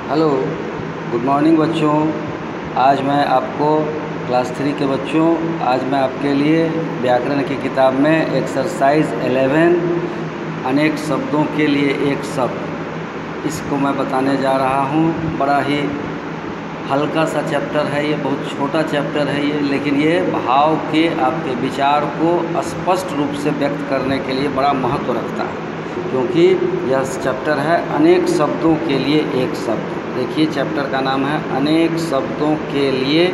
Hello, good morning बच्चों। आज मैं आपको क्लास 3 के बच्चों आज मैं आपके लिए व्याकरण की किताब में एक्सरसाइज 11 अनेक शब्दों के लिए एक शब्द इसको मैं बताने जा रहा हूँ। बड़ा ही हल्का सा चैप्टर है ये, बहुत छोटा चैप्टर है ये, लेकिन ये भाव के आपके विचार को स्पष्ट रूप से व्यक्त करने के लिए बड़ा महत्व रखता है, क्योंकि यह चैप्टर है अनेक शब्दों के लिए एक शब्द। देखिए, चैप्टर का नाम है अनेक शब्दों के लिए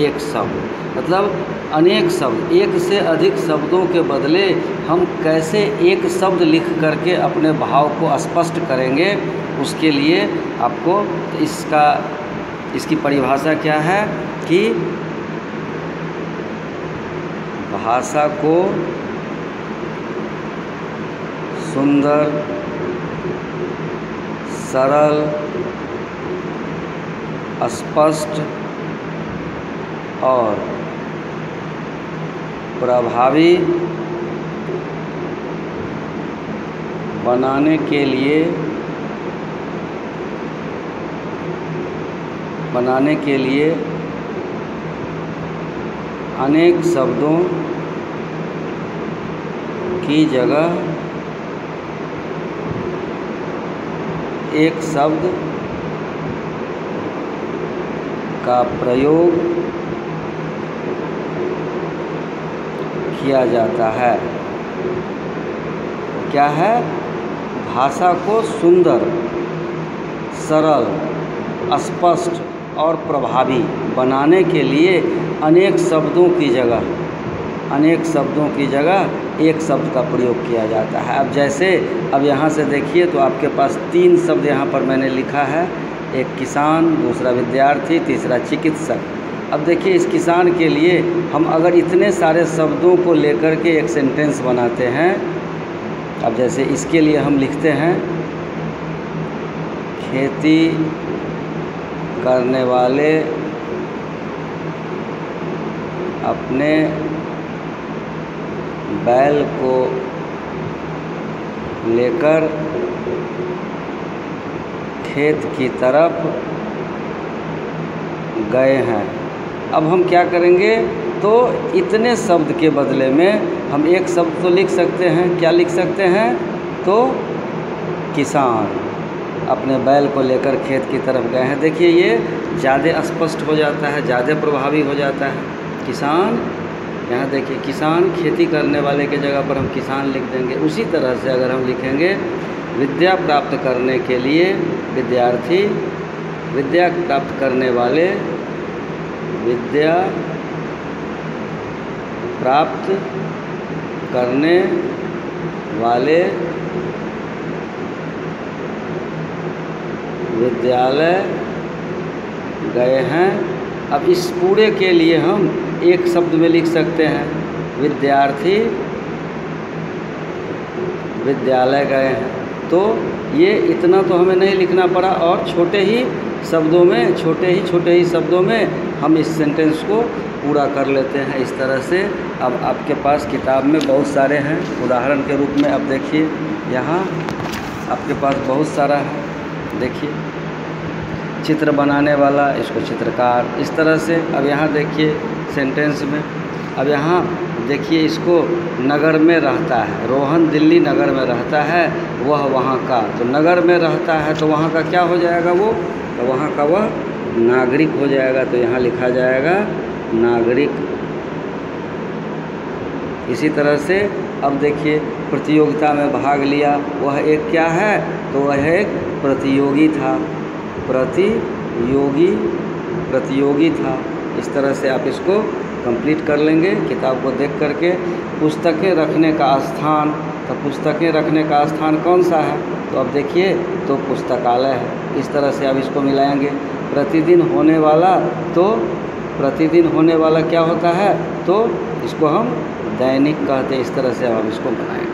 एक शब्द। मतलब अनेक शब्द, एक से अधिक शब्दों के बदले हम कैसे एक शब्द लिख करके अपने भाव को स्पष्ट करेंगे, उसके लिए आपको इसकी परिभाषा क्या है कि भाषा को सुंदर, सरल, स्पष्ट और प्रभावी बनाने के लिए अनेक शब्दों की जगह एक शब्द का प्रयोग किया जाता है। क्या है? भाषा को सुंदर, सरल, स्पष्ट और प्रभावी बनाने के लिए अनेक शब्दों की जगह एक शब्द का प्रयोग किया जाता है। अब जैसे यहाँ से देखिए तो आपके पास 3 शब्द यहाँ पर मैंने लिखा है, एक किसान, दूसरा विद्यार्थी, तीसरा चिकित्सक। अब देखिए, इस किसान के लिए हम अगर इतने सारे शब्दों को लेकर के एक सेंटेंस बनाते हैं, अब जैसे इसके लिए हम लिखते हैं खेती करने वाले अपने बैल को लेकर खेत की तरफ गए हैं। अब हम क्या करेंगे, तो इतने शब्द के बदले में हम एक शब्द तो लिख सकते हैं। क्या लिख सकते हैं? तो किसान अपने बैल को लेकर खेत की तरफ गए हैं। देखिए, ये ज़्यादा स्पष्ट हो जाता है, ज़्यादा प्रभावी हो जाता है। किसान, यहाँ देखिए, किसान खेती करने वाले के जगह पर हम किसान लिख देंगे। उसी तरह से अगर हम लिखेंगे विद्या प्राप्त करने के लिए विद्यार्थी, विद्या प्राप्त करने वाले विद्या प्राप्त करने वाले विद्यालय गए हैं। अब इस पूरे के लिए हम एक शब्द में लिख सकते हैं विद्यार्थी विद्यालय गए हैं। तो ये इतना तो हमें नहीं लिखना पड़ा, और छोटे ही शब्दों में हम इस सेंटेंस को पूरा कर लेते हैं इस तरह से। अब आपके पास किताब में बहुत सारे हैं, उदाहरण के रूप में अब देखिए, यहाँ आपके पास बहुत सारा है। देखिए, चित्र बनाने वाला, इसको चित्रकार, इस तरह से। अब यहाँ देखिए सेंटेंस में, अब यहाँ देखिए, इसको नगर में रहता है, रोहन दिल्ली नगर में रहता है, वह वहाँ का। तो नगर में रहता है तो वहाँ का क्या हो जाएगा? वो तो वहाँ का वह नागरिक हो जाएगा। तो यहाँ लिखा जाएगा नागरिक। इसी तरह से अब देखिए, प्रतियोगिता में भाग लिया, वह एक क्या है? तो वह एक प्रतियोगी था, प्रतियोगी था। इस तरह से आप इसको कंप्लीट कर लेंगे किताब को देख करके। पुस्तकें रखने का स्थान, तो पुस्तकें रखने का स्थान कौन सा है? तो अब देखिए, तो पुस्तकालय है। इस तरह से आप इसको मिलाएंगे। प्रतिदिन होने वाला, तो प्रतिदिन होने वाला क्या होता है? तो इसको हम दैनिक कहते हैं। इस तरह से हम इसको बनाएंगे।